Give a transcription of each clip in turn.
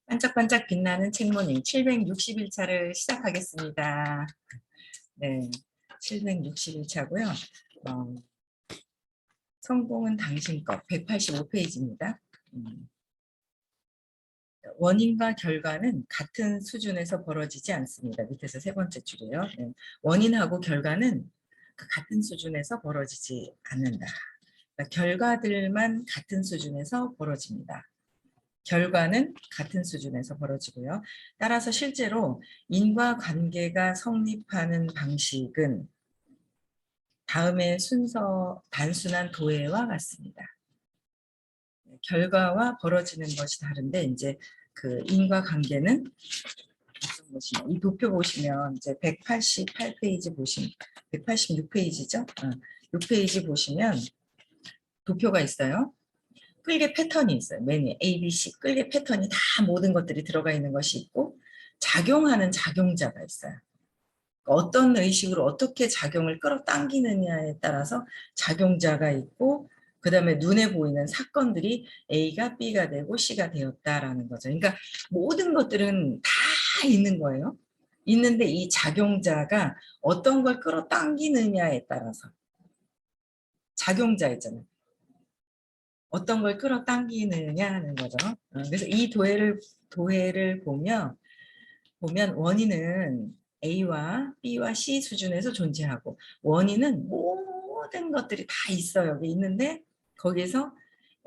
반짝반짝 빛나는 책모닝 760일차를 시작하겠습니다. 네, 760일차고요. 성공은 당신 것 185페이지입니다. 원인과 결과는 같은 수준에서 벌어지지 않습니다. 밑에서 세 번째 줄이에요. 네. 원인하고 결과는 같은 수준에서 벌어지지 않는다. 그러니까 결과들만 같은 수준에서 벌어집니다. 결과는 같은 수준에서 벌어지고요. 따라서 실제로 인과관계가 성립하는 방식은 다음의 순서 단순한 도해와 같습니다. 결과와 벌어지는 것이 다른데 이제 그 인과관계는 이 도표 보시면 이제 188페이지 보시면 186페이지죠. 6페이지 보시면 도표가 있어요. 끌개 패턴이 있어요. 메뉴 A, B, C 끌개 패턴이 다 모든 것들이 들어가 있는 것이 있고 작용하는 작용자가 있어요. 어떤 의식으로 어떻게 작용을 끌어당기느냐에 따라서 작용자가 있고 그 다음에 눈에 보이는 사건들이 A가 B가 되고 C가 되었다라는 거죠. 그러니까 모든 것들은 다 있는 거예요. 있는데 이 작용자가 어떤 걸 끌어당기느냐에 따라서 작용자 있잖아요. 어떤 걸 끌어당기느냐 하는 거죠. 그래서 이 도해를 보면 원인은 A와 B와 C 수준에서 존재하고 원인은 모든 것들이 다 있어요. 여기 있는데 거기에서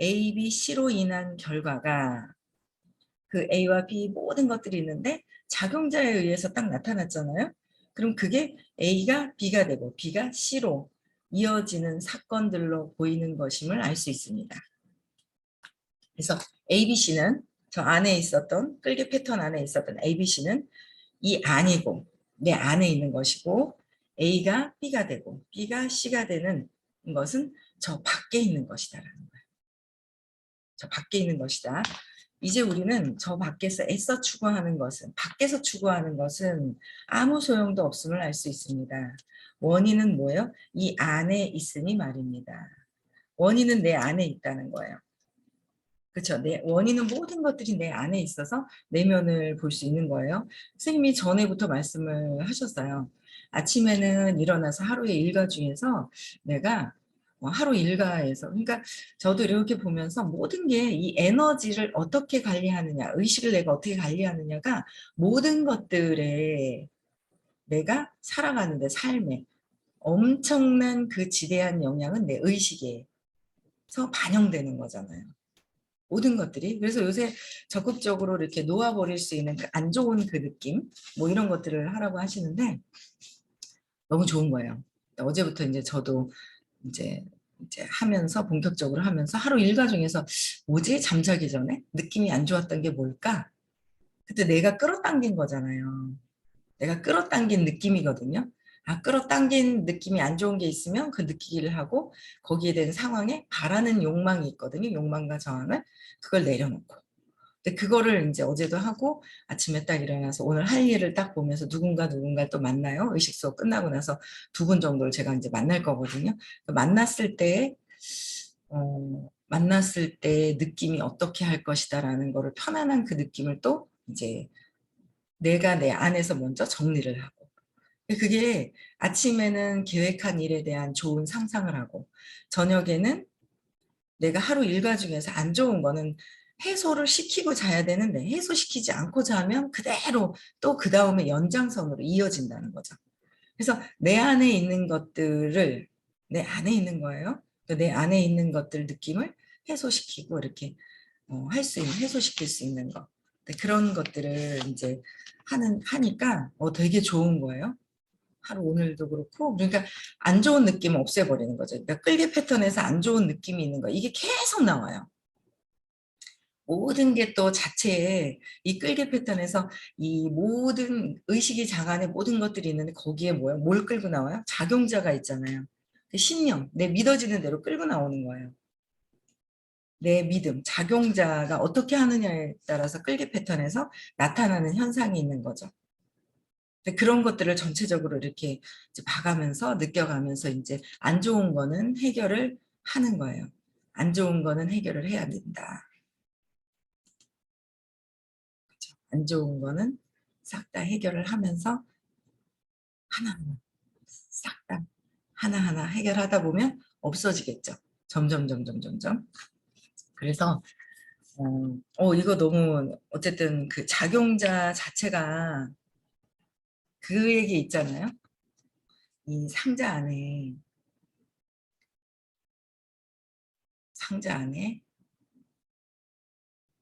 A, B, C로 인한 결과가 그 A와 B 모든 것들이 있는데 작용자에 의해서 딱 나타났잖아요. 그럼 그게 A가 B가 되고 B가 C로 이어지는 사건들로 보이는 것임을 알 수 있습니다. 그래서 ABC는 저 안에 있었던 끌개 패턴 안에 있었던 ABC는 이 안이고 내 안에 있는 것이고 A가 B가 되고 B가 C가 되는 것은 저 밖에 있는 것이다라는 거예요. 저 밖에 있는 것이다. 이제 우리는 저 밖에서 애써 추구하는 것은 밖에서 추구하는 것은 아무 소용도 없음을 알 수 있습니다. 원인은 뭐예요? 이 안에 있으니 말입니다. 원인은 내 안에 있다는 거예요. 그렇죠. 내 원인은 모든 것들이 내 안에 있어서 내면을 볼 수 있는 거예요. 선생님이 전에부터 말씀을 하셨어요. 아침에는 일어나서 하루의 일과 중에서 내가 하루 일과에서 그러니까 저도 이렇게 보면서 모든 게 이 에너지를 어떻게 관리하느냐, 의식을 내가 어떻게 관리하느냐가 모든 것들에 내가 살아가는데 삶에 엄청난 그 지대한 영향은 내 의식에서 반영되는 거잖아요. 모든 것들이. 그래서 요새 적극적으로 이렇게 놓아버릴 수 있는 그 안 좋은 그 느낌 뭐 이런 것들을 하라고 하시는데 너무 좋은 거예요. 어제부터 이제 저도 이제 하면서 본격적으로 하면서 하루 일과 중에서 뭐지? 잠자기 전에 느낌이 안 좋았던 게 뭘까? 그때 내가 끌어당긴 거잖아요. 내가 끌어당긴 느낌이거든요. 끌어당긴 느낌이 안 좋은 게 있으면 그 느끼기를 하고 거기에 대한 상황에 바라는 욕망이 있거든요. 욕망과 저항을 그걸 내려놓고. 근데 그거를 이제 어제도 하고 아침에 딱 일어나서 오늘 할 일을 딱 보면서 누군가를 또 만나요. 의식 수업 끝나고 나서 2분 정도를 제가 이제 만날 거거든요. 만났을 때 느낌이 어떻게 할 것이다라는 거를 편안한 그 느낌을 또 이제 내가 내 안에서 먼저 정리를 하고 그게 아침에는 계획한 일에 대한 좋은 상상을 하고 저녁에는 내가 하루 일과 중에서 안 좋은 거는 해소를 시키고 자야 되는데 해소시키지 않고 자면 그대로 또 그 다음에 연장선으로 이어진다는 거죠. 그래서 내 안에 있는 것들을 내 안에 있는 거예요. 내 안에 있는 것들 느낌을 해소시키고 이렇게 할 수 있는 해소시킬 수 있는 거 그런 것들을 이제 하니까 되게 좋은 거예요. 하루 오늘도 그렇고 그러니까 안 좋은 느낌을 없애버리는 거죠. 그러니까 끌개 패턴에서 안 좋은 느낌이 있는 거 이게 계속 나와요. 모든 게 또 자체에 이 끌개 패턴에서 이 모든 의식이 장안에 모든 것들이 있는데 거기에 뭐야? 뭘 끌고 나와요? 작용자가 있잖아요. 그 신념, 내 믿어지는 대로 끌고 나오는 거예요. 내 믿음, 작용자가 어떻게 하느냐에 따라서 끌개 패턴에서 나타나는 현상이 있는 거죠. 그런 것들을 전체적으로 이렇게 이제 봐가면서 느껴가면서 이제 안 좋은 거는 해결을 하는 거예요. 안 좋은 거는 해결을 해야 된다. 안 좋은 거는 싹 다 해결을 하면서 하나하나 싹 다 하나하나 해결하다 보면 없어지겠죠. 점점 점점 점점. 그래서 이거 너무 어쨌든 그 작용자 자체가 그 얘기 있잖아요. 이 상자 안에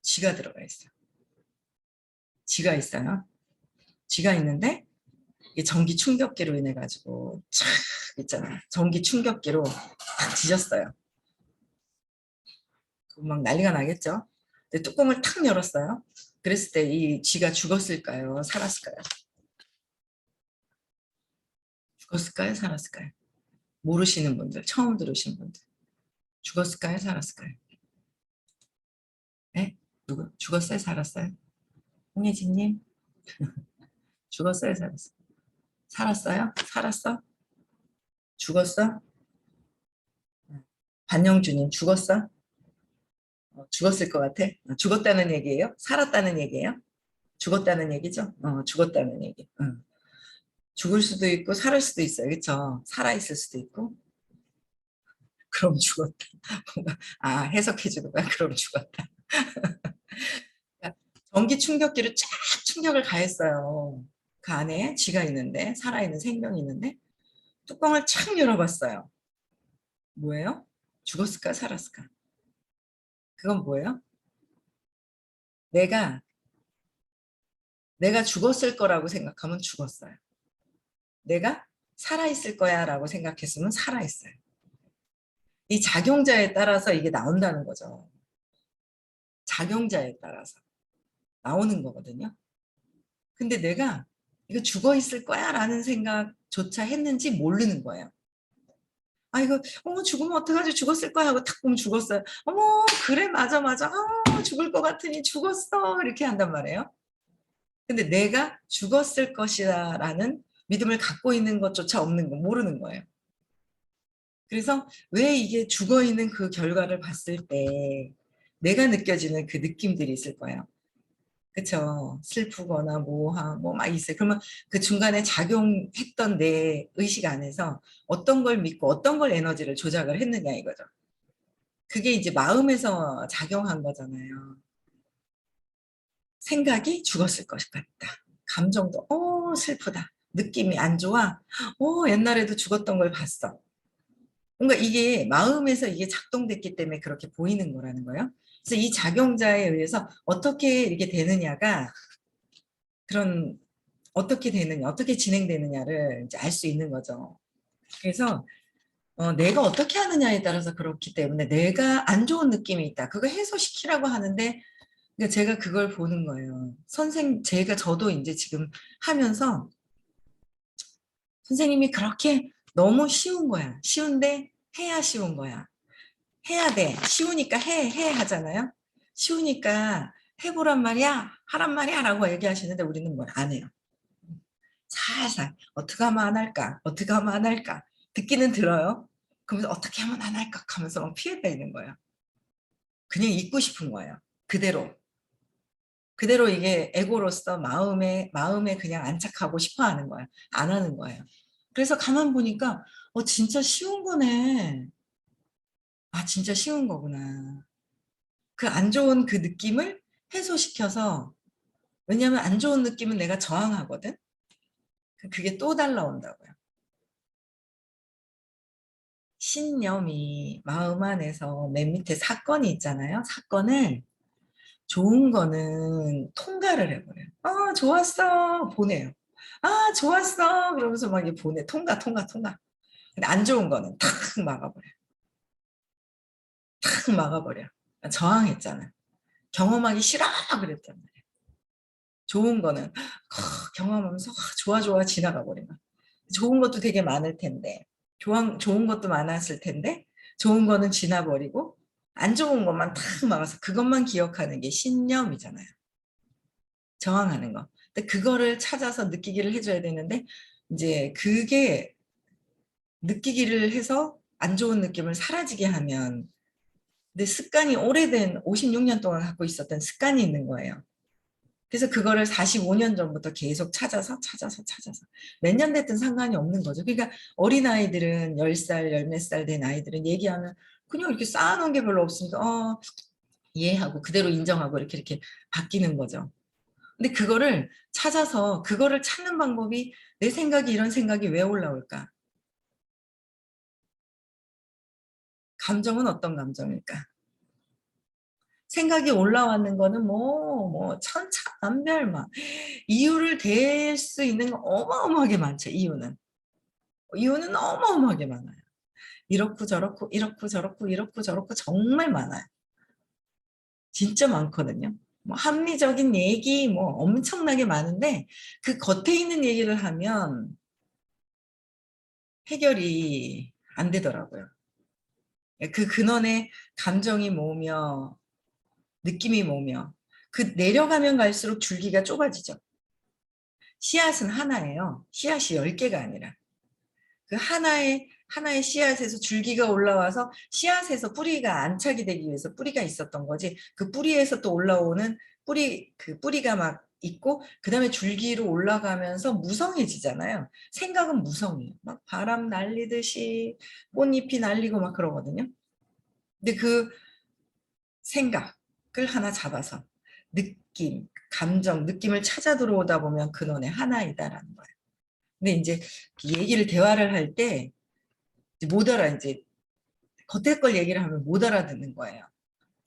쥐가 들어가 있어요. 쥐가 있어요. 쥐가 있는데 이게 전기 충격기로 인해 가지고 촥 있잖아요. 전기 충격기로 탁 뒤졌어요. 막 난리가 나겠죠. 근데 뚜껑을 탁 열었어요. 그랬을 때 이 쥐가 죽었을까요? 살았을까요? 죽었을까요? 살았을까요? 모르시는 분들, 처음 들으신 분들. 죽었을까요? 살았을까요? 네? 누구? 죽었어요? 살았어요? 홍혜진님? 죽었어요? 살았어요? 살았어요? 살았어? 죽었어? 반영주님 죽었어? 죽었을 것 같아? 죽었다는 얘기예요? 살았다는 얘기예요? 죽었다는 얘기죠? 죽었다는 얘기. 죽을 수도 있고 살을 수도 있어요. 그렇죠? 살아있을 수도 있고. 그럼 죽었다. 해석해 주는 거야. 그럼 죽었다. 전기 충격기를 쫙 충격을 가했어요. 그 안에 쥐가 있는데 살아있는 생명이 있는데 뚜껑을 착 열어봤어요. 뭐예요? 죽었을까 살았을까? 그건 뭐예요? 내가 죽었을 거라고 생각하면 죽었어요. 내가 살아있을 거야 라고 생각했으면 살아있어요. 이 작용자에 따라서 이게 나온다는 거죠. 작용자에 따라서 나오는 거거든요. 근데 내가 이거 죽어 있을 거야 라는 생각조차 했는지 모르는 거예요. 이거 죽으면 어떡하지 죽었을 거야 하고 탁 보면 죽었어요. 어머 그래 맞아 맞아 죽을 것 같으니 죽었어 이렇게 한단 말이에요. 근데 내가 죽었을 것이다 라는 믿음을 갖고 있는 것조차 없는 거 모르는 거예요. 그래서 왜 이게 죽어 있는 그 결과를 봤을 때 내가 느껴지는 그 느낌들이 있을 거예요. 그쵸? 슬프거나 뭐 막 있어요. 그러면 그 중간에 작용했던 내 의식 안에서 어떤 걸 믿고 어떤 걸 에너지를 조작을 했느냐 이거죠. 그게 이제 마음에서 작용한 거잖아요. 생각이 죽었을 것 같다. 감정도 슬프다. 느낌이 안 좋아. 옛날에도 죽었던 걸 봤어. 뭔가 이게 마음에서 이게 작동됐기 때문에 그렇게 보이는 거라는 거예요. 그래서 이 작용자에 의해서 어떻게 이렇게 되느냐가 그런 어떻게 되느냐, 어떻게 진행되느냐를 이제 알 수 있는 거죠. 그래서 내가 어떻게 하느냐에 따라서 그렇기 때문에 내가 안 좋은 느낌이 있다. 그거 해소시키라고 하는데 그러니까 제가 그걸 보는 거예요. 저도 이제 지금 하면서 선생님이 그렇게 너무 쉬운 거야. 쉬운데 해야 쉬운 거야. 해야 돼. 쉬우니까 해 하잖아요. 쉬우니까 해보란 말이야, 하란 말이야 라고 얘기하시는데 우리는 뭘 안 해요. 살살 어떻게 하면 안 할까? 어떻게 하면 안 할까? 듣기는 들어요. 그러면서 어떻게 하면 안 할까? 하면서 막 피해 다니는 거예요. 그냥 있고 싶은 거예요. 그대로. 그대로 이게 에고로서 마음에 그냥 안착하고 싶어 하는 거예요. 안 하는 거예요. 그래서 가만 보니까 진짜 쉬운 거네. 진짜 쉬운 거구나. 그 안 좋은 그 느낌을 해소시켜서 왜냐하면 안 좋은 느낌은 내가 저항하거든. 그게 또 달라온다고요. 신념이 마음 안에서 맨 밑에 사건이 있잖아요. 사건을 좋은 거는 통과를 해버려요. 좋았어 보내요. 좋았어 그러면서 막 이게 보내 통과. 근데 안 좋은 거는 탁 막아버려. 저항했잖아. 경험하기 싫어 그랬단 말이야. 좋은 거는 경험하면서 좋아 지나가 버리면 좋은 것도 되게 많을 텐데 좋은 것도 많았을 텐데 좋은 거는 지나버리고 안 좋은 것만 탁 막아서 그것만 기억하는 게 신념이잖아요. 저항하는 거. 근데 그거를 찾아서 느끼기를 해줘야 되는데 이제 그게 느끼기를 해서 안 좋은 느낌을 사라지게 하면 근데 습관이 오래된 56년 동안 갖고 있었던 습관이 있는 거예요. 그래서 그거를 45년 전부터 계속 찾아서 몇 년 됐든 상관이 없는 거죠. 그러니까 어린아이들은 10살, 열 몇 살 된 아이들은 얘기하면 그냥 이렇게 쌓아놓은 게 별로 없으니까 이해하고 그대로 인정하고 이렇게 바뀌는 거죠. 근데 그거를 찾아서 그거를 찾는 방법이 내 생각이 이런 생각이 왜 올라올까? 감정은 어떤 감정일까? 생각이 올라왔는 거는 뭐 천차만별 이유를 댈 수 있는 거 어마어마하게 많죠. 이유는 어마어마하게 많아요. 이렇고 저렇고 이렇고 저렇고 이렇고 저렇고 정말 많아요. 진짜 많거든요. 뭐 합리적인 얘기 뭐 엄청나게 많은데 그 겉에 있는 얘기를 하면 해결이 안 되더라고요. 그 근원에 감정이 뭐며 느낌이 뭐며 그 내려가면 갈수록 줄기가 좁아지죠. 씨앗은 하나예요. 씨앗이 10개가 아니라. 그 하나의 씨앗에서 줄기가 올라와서 씨앗에서 뿌리가 안착이 되기 위해서 뿌리가 있었던 거지. 그 뿌리에서 또 올라오는 그 뿌리가 막 있고 그다음에 줄기로 올라가면서 무성해지잖아요. 생각은 무성해요. 막 바람 날리듯이 꽃잎이 날리고 막 그러거든요. 근데 그 생각을 하나 잡아서 느낌, 감정, 느낌을 찾아 들어오다 보면 근원의 하나이다라는 거예요. 근데 이제 얘기를 대화를 할 때 못 알아 이제 겉에 걸 얘기를 하면 못 알아듣는 거예요.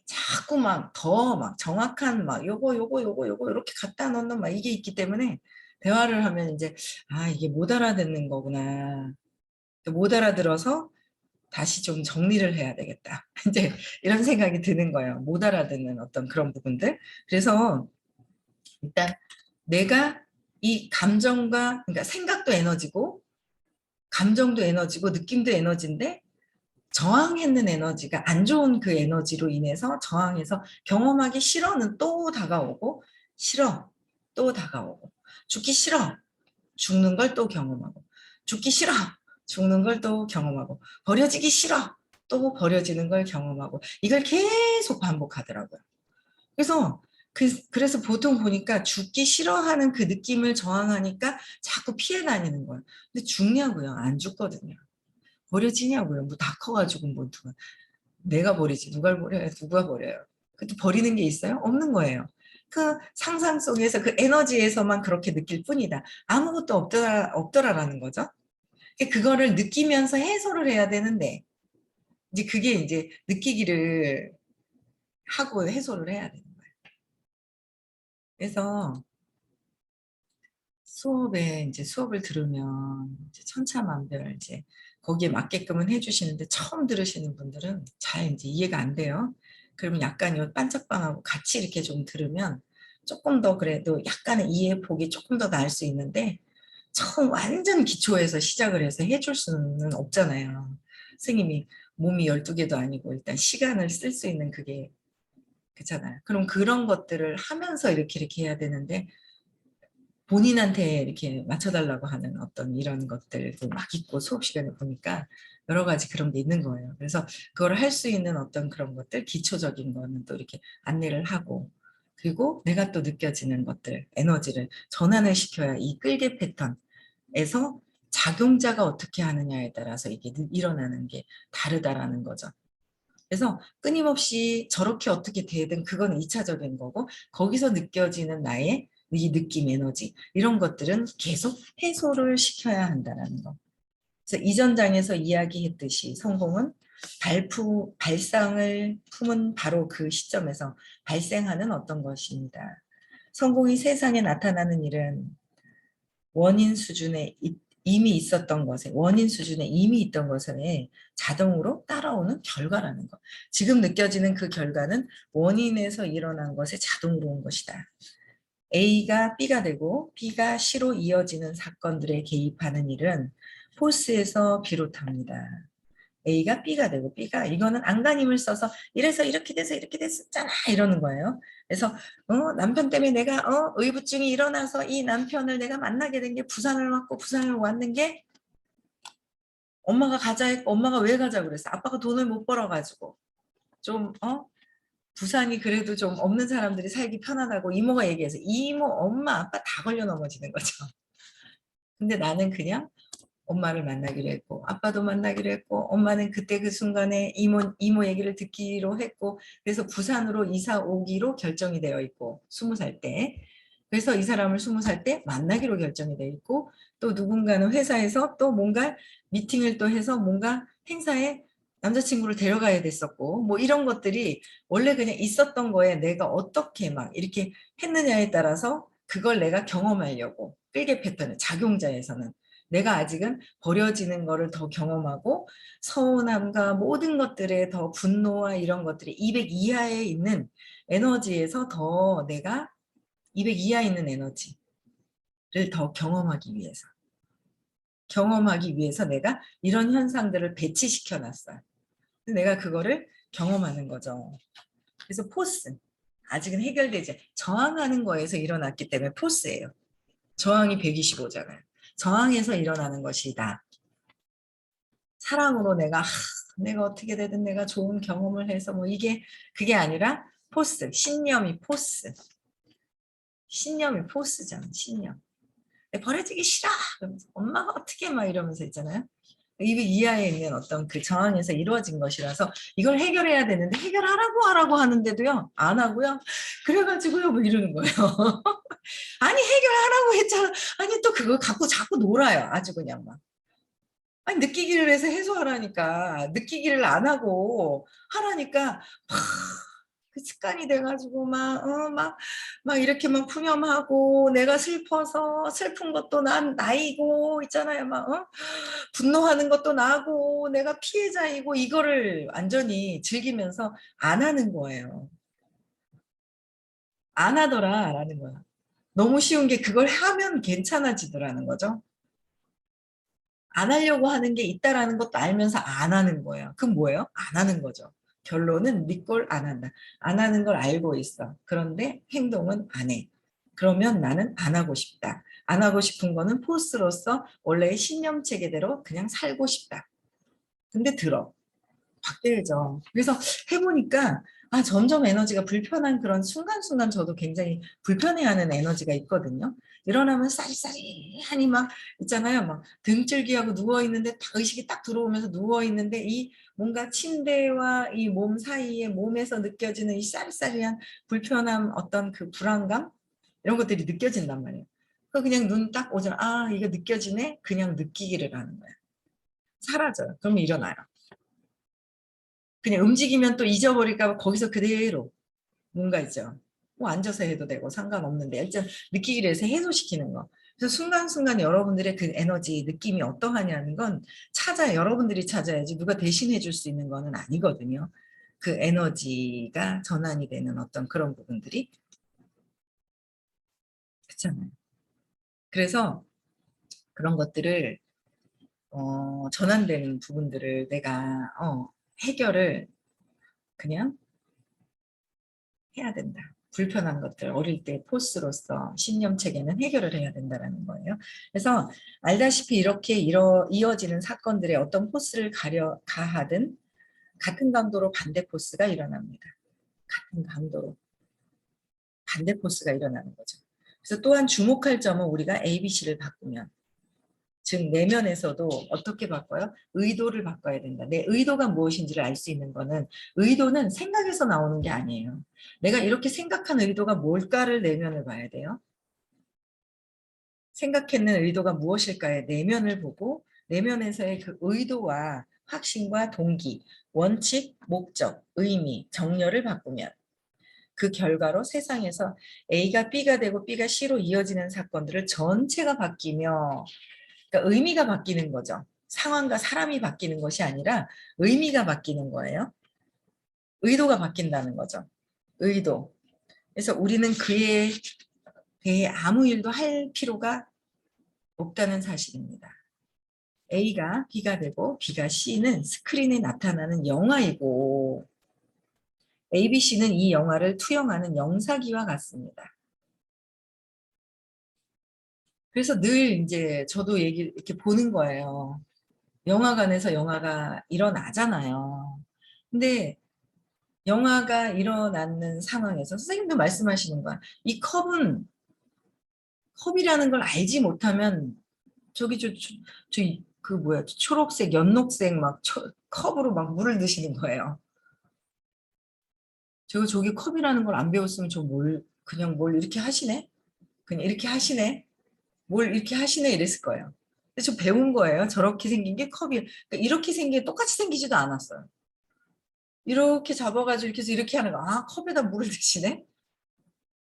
자꾸 막 더 막 정확한 막 요거 이렇게 갖다 넣는 막 이게 있기 때문에 대화를 하면 이제 이게 못 알아듣는 거구나. 못 알아들어서 다시 좀 정리를 해야 되겠다. 이제 이런 생각이 드는 거예요. 못 알아듣는 어떤 그런 부분들. 그래서 일단 내가 이 감정과 그러니까 생각도 에너지고 감정도 에너지고 느낌도 에너지인데 저항했는 에너지가 안 좋은 그 에너지로 인해서 저항해서 경험하기 싫어는 또 다가오고 싫어 또 다가오고 죽기 싫어 죽는 걸 또 경험하고 죽기 싫어 죽는 걸 또 경험하고 버려지기 싫어 또 버려지는 걸 경험하고 이걸 계속 반복하더라고요. 그래서 그래서 보통 보니까 죽기 싫어하는 그 느낌을 저항하니까 자꾸 피해 다니는 거예요. 근데 죽냐고요? 안 죽거든요. 버려지냐고요? 뭐 다 커가지고 뭐 누가 내가 버리지 누가 버려요? 누가 버려요? 그것도 버리는 게 있어요? 없는 거예요. 그 상상 속에서 그 에너지에서만 그렇게 느낄 뿐이다. 아무것도 없더라라는 거죠. 그거를 느끼면서 해소를 해야 되는데 이제 그게 이제 느끼기를 하고 해소를 해야 되는 거예요. 그래서 수업을 들으면 이제 천차만별 이제 거기에 맞게끔은 해주시는데 처음 들으시는 분들은 잘 이제 이해가 안 돼요. 그러면 약간 요 반짝방하고 같이 이렇게 좀 들으면 조금 더 그래도 약간의 이해 폭이 조금 더 나을 수 있는데 처음 완전 기초에서 시작을 해서 해줄 수는 없잖아요. 선생님이 몸이 12개도 아니고 일단 시간을 쓸 수 있는 그게 그렇잖아요. 그럼 그런 것들을 하면서 이렇게 해야 되는데 본인한테 이렇게 맞춰달라고 하는 어떤 이런 것들도 막 있고 수업 시간에 보니까 여러 가지 그런 게 있는 거예요. 그래서 그걸 할 수 있는 어떤 그런 것들, 기초적인 거는 또 이렇게 안내를 하고 그리고 내가 또 느껴지는 것들, 에너지를 전환을 시켜야 이 끌개 패턴에서 작용자가 어떻게 하느냐에 따라서 이게 일어나는 게 다르다라는 거죠. 그래서 끊임없이 저렇게 어떻게 되든 그건 2차적인 거고 거기서 느껴지는 나의 이 느낌, 에너지 이런 것들은 계속 해소를 시켜야 한다는 거. 그래서 이전 장에서 이야기했듯이 성공은 발상을 품은 바로 그 시점에서 발생하는 어떤 것입니다. 성공이 세상에 나타나는 일은 원인 수준에 이미 있었던 것에 원인 수준에 이미 있던 것에 자동으로 따라오는 결과라는 것. 지금 느껴지는 그 결과는 원인에서 일어난 것에 자동으로 온 것이다. A가 B가 되고 B가 C로 이어지는 사건들에 개입하는 일은 포스에서 비롯합니다. A가 B가 되고 B가 이거는 안간힘을 써서 이래서 이렇게 돼서 이렇게 됐었잖아 이러는 거예요. 그래서 남편 때문에 내가 의부증이 일어나서 이 남편을 내가 만나게 된 게 부산을 왔고 부산을 왔는 게 엄마가 가자 했고 엄마가 왜 가자 그랬어? 아빠가 돈을 못 벌어가지고 좀 부산이 그래도 좀 없는 사람들이 살기 편하다고 이모가 얘기해서 이모, 엄마, 아빠 다 걸려 넘어지는 거죠. 근데 나는 그냥 엄마를 만나기로 했고 아빠도 만나기로 했고 엄마는 그때 그 순간에 이모 얘기를 듣기로 했고 그래서 부산으로 이사 오기로 결정이 되어 있고 20살 때 그래서 이 사람을 20살 때 만나기로 결정이 되어 있고 또 누군가는 회사에서 또 뭔가 미팅을 또 해서 뭔가 행사에 남자친구를 데려가야 됐었고 뭐 이런 것들이 원래 그냥 있었던 거에 내가 어떻게 막 이렇게 했느냐에 따라서 그걸 내가 경험하려고 끌개 패턴을 작용자에서는 내가 아직은 버려지는 거를 더 경험하고 서운함과 모든 것들에 더 분노와 이런 것들이 200 이하에 있는 에너지에서 더 내가 200 이하에 있는 에너지를 더 경험하기 위해서 내가 이런 현상들을 배치시켜 놨어요. 내가 그거를 경험하는 거죠. 그래서 포스 아직은 해결되지 저항하는 거에서 일어났기 때문에 포스예요. 저항이 125잖아요. 저항에서 일어나는 것이다. 사랑으로 내가 어떻게 되든 내가 좋은 경험을 해서 뭐 이게 그게 아니라 포스, 신념이 포스잖아, 신념. 버려지기 싫어. 그러면서 엄마가 어떻게 막 이러면서 있잖아요. 이 이하에 있는 어떤 그 저항에서 이루어진 것이라서 이걸 해결해야 되는데 해결하라고 하는데도요 안 하고요. 그래가지고요 뭐 이러는 거예요. 아니 해결하라고 했잖아. 아니 또 그거 갖고 자꾸 놀아요. 아주 그냥 막. 아니 느끼기를 해서 해소하라니까 느끼기를 안 하고 하라니까 막 그 습관이 돼가지고 막 이렇게 막 푸념하고 내가 슬퍼서 슬픈 것도 난 나이고 있잖아요 막 분노하는 것도 나고 내가 피해자이고 이거를 완전히 즐기면서 안 하는 거예요. 안 하더라라는 거야. 너무 쉬운 게 그걸 하면 괜찮아지더라는 거죠. 안 하려고 하는 게 있다라는 것도 알면서 안 하는 거예요. 그럼 뭐예요? 안 하는 거죠. 결론은 네 걸 안 한다. 안 하는 걸 알고 있어. 그런데 행동은 안 해. 그러면 나는 안 하고 싶다. 안 하고 싶은 거는 포스로서 원래의 신념 체계대로 그냥 살고 싶다. 근데 바뀌죠. 그래서 해보니까 점점 에너지가 불편한 그런 순간순간 저도 굉장히 불편해하는 에너지가 있거든요. 일어나면 쌀쌀하니 막 있잖아요. 막 등줄기하고 누워있는데 딱 의식이 딱 들어오면서 누워있는데 이 뭔가 침대와 이 몸 사이에 몸에서 느껴지는 이 쌀쌀한 불편함 어떤 그 불안감 이런 것들이 느껴진단 말이에요. 그냥 눈 딱 오잖아. 이거 느껴지네? 그냥 느끼기를 하는 거예요. 사라져요. 그러면 일어나요. 그냥 움직이면 또 잊어버릴까 봐 거기서 그대로 뭔가 있죠. 뭐 앉아서 해도 되고 상관없는데 일단 느끼기를 해서 해소시키는 거. 그래서 순간순간 여러분들의 그 에너지 느낌이 어떠하냐는 건 여러분들이 찾아야지 누가 대신해 줄 수 있는 거는 아니거든요. 그 에너지가 전환이 되는 어떤 그런 부분들이 그렇잖아요. 그래서 그런 것들을 전환되는 부분들을 내가 해결을 그냥 해야 된다. 불편한 것들 어릴 때 포스로서 신념 체계는 해결을 해야 된다는 거예요. 그래서 알다시피 이렇게 이어지는 사건들의 어떤 포스를 가하든 같은 강도로 반대 포스가 일어납니다. 같은 강도로 반대 포스가 일어나는 거죠. 그래서 또한 주목할 점은 우리가 ABC를 바꾸면 즉 내면에서도 어떻게 바꿔요? 의도를 바꿔야 된다. 내 의도가 무엇인지를 알 수 있는 거는 의도는 생각에서 나오는 게 아니에요. 내가 이렇게 생각한 의도가 뭘까를 내면을 봐야 돼요. 생각했는 의도가 무엇일까의 내면을 보고 내면에서의 그 의도와 확신과 동기, 원칙, 목적, 의미, 정렬을 바꾸면 그 결과로 세상에서 A가 B가 되고 B가 C로 이어지는 사건들을 전체가 바뀌며 그러니까 의미가 바뀌는 거죠. 상황과 사람이 바뀌는 것이 아니라 의미가 바뀌는 거예요. 의도가 바뀐다는 거죠. 의도. 그래서 우리는 그에 대해 아무 일도 할 필요가 없다는 사실입니다. A가 B가 되고 B가 C는 스크린에 나타나는 영화이고 ABC는 이 영화를 투영하는 영사기와 같습니다. 그래서 늘 이제 저도 이렇게 보는 거예요. 영화관에서 영화가 일어나잖아요. 근데 영화가 일어나는 상황에서 선생님도 말씀하시는 거야. 이 컵이라는 걸 알지 못하면 저기 그 뭐야 초록색 연녹색 막 컵으로 막 물을 드시는 거예요. 저기 컵이라는 걸 안 배웠으면 그냥 뭘 이렇게 하시네? 그냥 이렇게 하시네? 뭘 이렇게 하시네 이랬을 거예요. 근데 저 배운 거예요. 저렇게 생긴 게 컵이 그러니까 이렇게 생긴 게 똑같이 생기지도 않았어요. 이렇게 잡아가지고 이렇게 해서 이렇게 하는 거. 아, 컵에다 물을 드시네?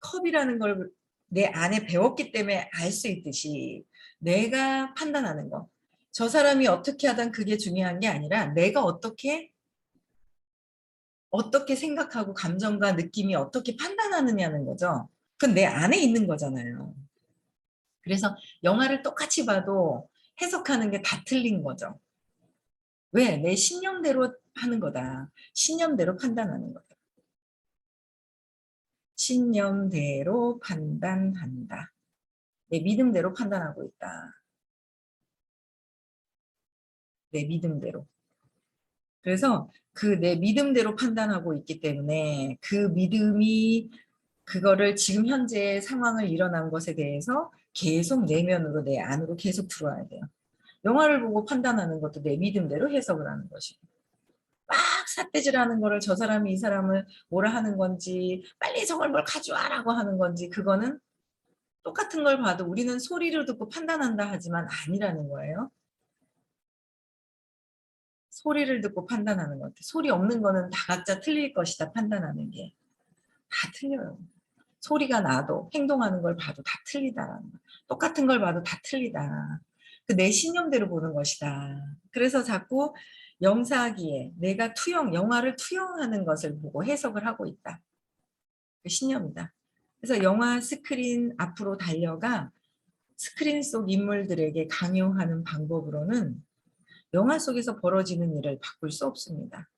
컵이라는 걸 내 안에 배웠기 때문에 알 수 있듯이 내가 판단하는 거. 저 사람이 어떻게 하든 그게 중요한 게 아니라 내가 어떻게 생각하고 감정과 느낌이 어떻게 판단하느냐는 거죠. 그건 내 안에 있는 거잖아요. 그래서 영화를 똑같이 봐도 해석하는 게 다 틀린 거죠. 왜? 내 신념대로 하는 거다. 신념대로 판단하는 거다. 신념대로 판단한다. 내 믿음대로 판단하고 있다. 내 믿음대로. 그래서 그 내 믿음대로 판단하고 있기 때문에 그 믿음이 그거를 지금 현재 상황을 일어난 것에 대해서 계속 내면으로 내 안으로 계속 들어와야 돼요. 영화를 보고 판단하는 것도 내 믿음대로 해석을 하는 것이고 막 삿대질하는 거를 저 사람이 이 사람을 뭐라 하는 건지 빨리 저걸 뭘 가져와라고 하는 건지 그거는 똑같은 걸 봐도 우리는 소리를 듣고 판단한다 하지만 아니라는 거예요. 소리를 듣고 판단하는 것 같아요. 소리 없는 거는 다 각자 틀릴 것이다 판단하는 게. 다 틀려요. 소리가 나도 행동하는 걸 봐도 다 틀리다. 똑같은 걸 봐도 다 틀리다. 그 내 신념대로 보는 것이다. 그래서 자꾸 영사기에 내가 영화를 투영하는 것을 보고 해석을 하고 있다. 그 신념이다. 그래서 영화 스크린 앞으로 달려가 스크린 속 인물들에게 강요하는 방법으로는 영화 속에서 벌어지는 일을 바꿀 수 없습니다.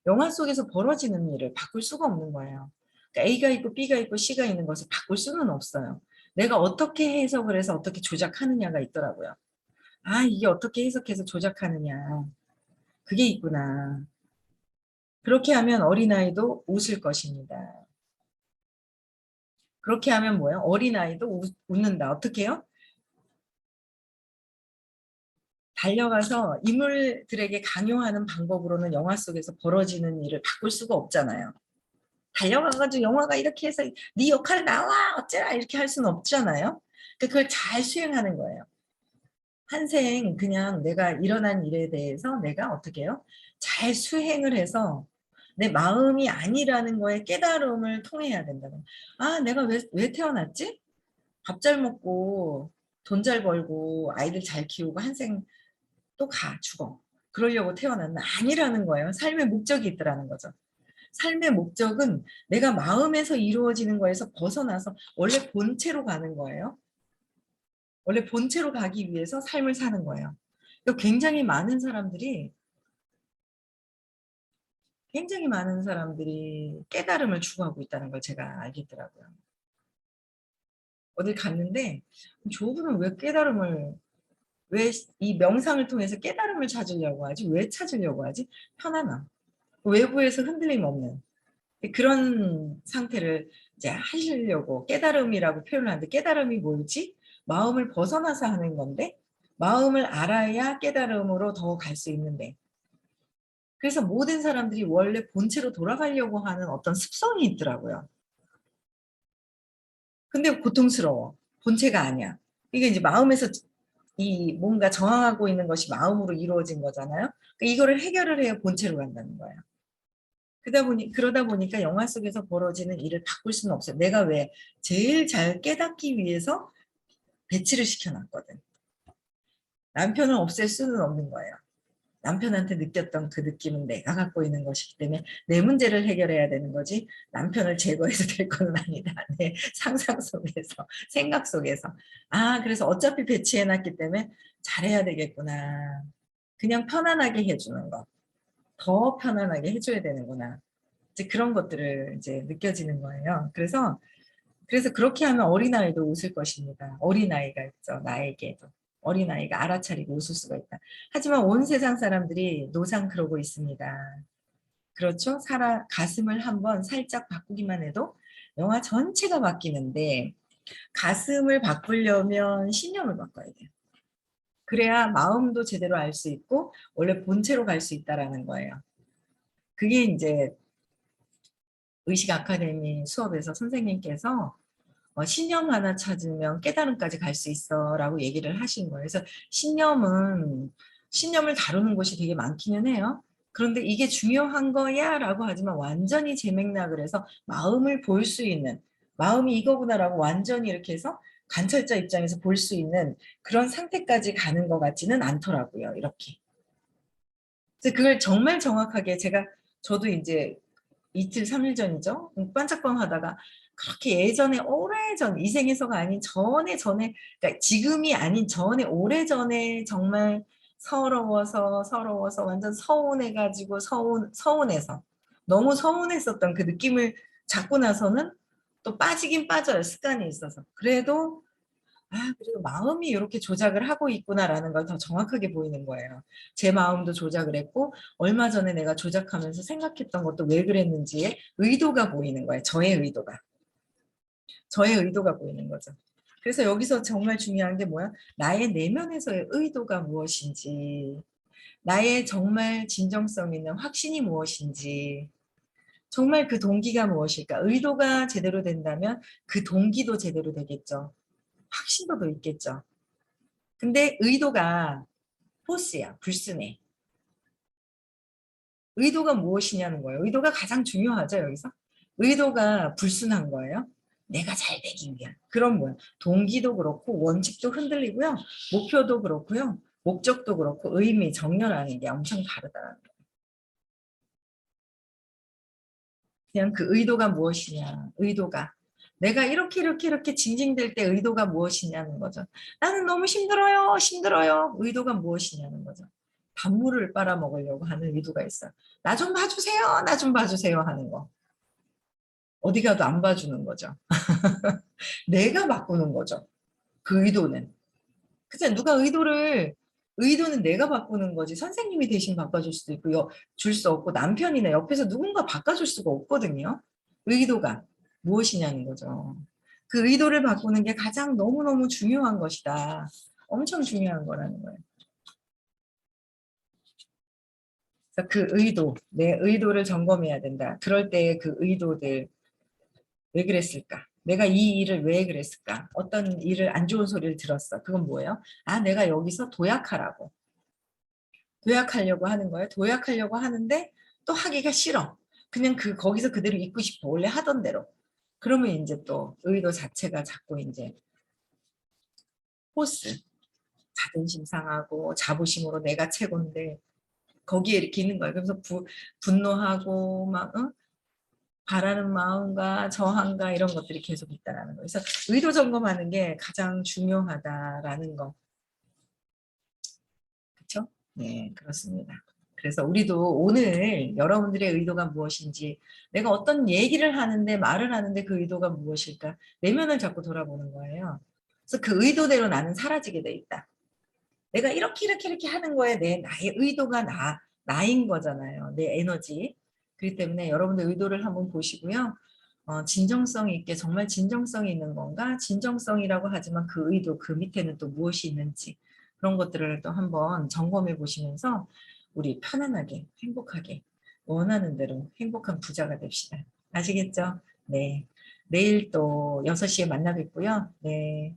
영화 속에서 벌어지는 일을 바꿀 수가 없는 거예요. 그러니까 A가 있고 B가 있고 C가 있는 것을 바꿀 수는 없어요. 내가 어떻게 해석을 해서 어떻게 조작하느냐가 있더라고요. 아, 이게 어떻게 해석해서 조작하느냐. 그게 있구나. 그렇게 하면 어린아이도 웃을 것입니다. 그렇게 하면 뭐예요? 어린아이도 웃는다. 어떻게 해요? 달려가서 인물들에게 강요하는 방법으로는 영화 속에서 벌어지는 일을 바꿀 수가 없잖아요. 달려가가지고 영화가 이렇게 해서 네 역할 나와 어쩌라 이렇게 할 수는 없잖아요. 그러니까 그걸 잘 수행하는 거예요. 한생 그냥 내가 일어난 일에 대해서 내가 어떻게 해요? 잘 수행을 해서 내 마음이 아니라는 거에 깨달음을 통해야 된다는. 아, 내가 왜 태어났지? 밥 잘 먹고 돈 잘 벌고 아이들 잘 키우고 한생 또 죽어. 그러려고 태어났나? 아니라는 거예요. 삶의 목적이 있더라는 거죠. 삶의 목적은 내가 마음에서 이루어지는 거에서 벗어나서 원래 본체로 가는 거예요. 원래 본체로 가기 위해서 삶을 사는 거예요. 굉장히 많은 사람들이 깨달음을 추구하고 있다는 걸 제가 알겠더라고요. 어딜 갔는데 저분은 왜 이 명상을 통해서 깨달음을 찾으려고 하지? 왜 찾으려고 하지? 편안함. 외부에서 흔들림 없는 그런 상태를 이제 하시려고 깨달음이라고 표현을 하는데 깨달음이 뭐지? 마음을 벗어나서 하는 건데 마음을 알아야 깨달음으로 더 갈 수 있는데 그래서 모든 사람들이 원래 본체로 돌아가려고 하는 어떤 습성이 있더라고요. 근데 고통스러워. 본체가 아니야. 이게 이제 마음에서 이 뭔가 저항하고 있는 것이 마음으로 이루어진 거잖아요. 그러니까 이거를 해결을 해야 본체로 간다는 거예요. 그러다 보니까 영화 속에서 벌어지는 일을 바꿀 수는 없어요. 내가 왜 제일 잘 깨닫기 위해서 배치를 시켜놨거든. 남편을 없앨 수는 없는 거예요. 남편한테 느꼈던 그 느낌은 내가 갖고 있는 것이기 때문에 내 문제를 해결해야 되는 거지 남편을 제거해서 될 건 아니다. 내 상상 속에서 생각 속에서 그래서 어차피 배치해놨기 때문에 잘해야 되겠구나. 그냥 편안하게 해주는 거. 더 편안하게 해줘야 되는구나. 이제 그런 것들을 이제 느껴지는 거예요. 그래서 그렇게 하면 어린아이도 웃을 것입니다. 어린아이가 있죠. 나에게도. 어린아이가 알아차리고 웃을 수가 있다. 하지만 온 세상 사람들이 노상 그러고 있습니다. 그렇죠? 가슴을 한번 살짝 바꾸기만 해도 영화 전체가 바뀌는데 가슴을 바꾸려면 신념을 바꿔야 돼요. 그래야 마음도 제대로 알 수 있고 원래 본체로 갈 수 있다라는 거예요. 그게 이제 의식 아카데미 수업에서 선생님께서 신념 하나 찾으면 깨달음까지 갈 수 있어 라고 얘기를 하신 거예요. 그래서 신념을 다루는 곳이 되게 많기는 해요. 그런데 이게 중요한 거야 라고 하지만 완전히 제 맥락을 해서 마음을 볼 수 있는, 마음이 이거구나 라고 완전히 이렇게 해서 관찰자 입장에서 볼 수 있는 그런 상태까지 가는 것 같지는 않더라고요. 이렇게. 그래서 그걸 정말 정확하게 저도 이제 이틀, 3일 전이죠. 반짝방 하다가 그렇게 예전에 오래전, 이 생에서가 아닌 전에, 그러니까 지금이 아닌 전에 오래전에 정말 서러워서 완전 서운해가지고 서운해서 너무 서운했었던 그 느낌을 잡고 나서는 또 빠지긴 빠져요. 습관이 있어서. 그래도 마음이 이렇게 조작을 하고 있구나라는 걸 더 정확하게 보이는 거예요. 제 마음도 조작을 했고 얼마 전에 내가 조작하면서 생각했던 것도 왜 그랬는지의 의도가 보이는 거예요. 저의 의도가 보이는 거죠. 그래서 여기서 정말 중요한 게 뭐야? 나의 내면에서의 의도가 무엇인지, 나의 정말 진정성 있는 확신이 무엇인지, 정말 그 동기가 무엇일까? 의도가 제대로 된다면 그 동기도 제대로 되겠죠. 확신도 있겠죠. 근데 의도가 포스야, 불순해. 의도가 무엇이냐는 거예요. 의도가 가장 중요하죠, 여기서. 의도가 불순한 거예요. 내가 잘 되기 위한. 그런 뭐야. 동기도 그렇고 원칙도 흔들리고요. 목표도 그렇고요. 목적도 그렇고 의미, 정렬하는 게 엄청 다르다는 거예요. 그냥 그 의도가 무엇이냐. 의도가. 내가 이렇게 징징댈 때 의도가 무엇이냐는 거죠. 나는 너무 힘들어요. 의도가 무엇이냐는 거죠. 단물을 빨아먹으려고 하는 의도가 있어요. 나 좀 봐주세요 하는 거. 어디 가도 안 봐주는 거죠. 내가 바꾸는 거죠. 그 의도는. 그치? 의도는 내가 바꾸는 거지. 선생님이 대신 바꿔줄 수도 있고, 줄 수 없고, 남편이나 옆에서 누군가 바꿔줄 수가 없거든요. 의도가 무엇이냐는 거죠. 그 의도를 바꾸는 게 가장 너무너무 중요한 것이다. 엄청 중요한 거라는 거예요. 그 내 의도를 점검해야 된다. 그럴 때 그 의도들, 왜 그랬을까? 내가 이 일을 왜 그랬을까? 어떤 일을 안 좋은 소리를 들었어. 그건 뭐예요? 내가 여기서 도약하려고 하는 거예요. 도약하려고 하는데 또 하기가 싫어. 그냥 거기서 그대로 있고 싶어. 원래 하던 대로. 그러면 이제 또 의도 자체가 자꾸 이제 포스, 자존심 상하고 자부심으로 내가 최고인데 거기에 이렇게 있는 거예요. 그래서 분노하고 막 바라는 마음과 저항과 이런 것들이 계속 있다라는 거예요. 그래서 의도 점검하는 게 가장 중요하다라는 거. 그렇죠? 네, 그렇습니다. 그래서 우리도 오늘 여러분들의 의도가 무엇인지, 내가 어떤 얘기를 하는데 말을 하는데 그 의도가 무엇일까? 내면을 자꾸 돌아보는 거예요. 그래서 그 의도대로 나는 사라지게 돼 있다. 내가 이렇게 하는 거에 나의 의도가 나인 거잖아요. 내 에너지. 그렇기 때문에 여러분들 의도를 한번 보시고요. 진정성 있게 정말 진정성이 있는 건가? 진정성이라고 하지만 그 의도, 그 밑에는 또 무엇이 있는지 그런 것들을 또 한번 점검해 보시면서 우리 편안하게 행복하게 원하는 대로 행복한 부자가 됩시다. 아시겠죠? 네. 내일 또 6시에 만나 뵙고요. 네.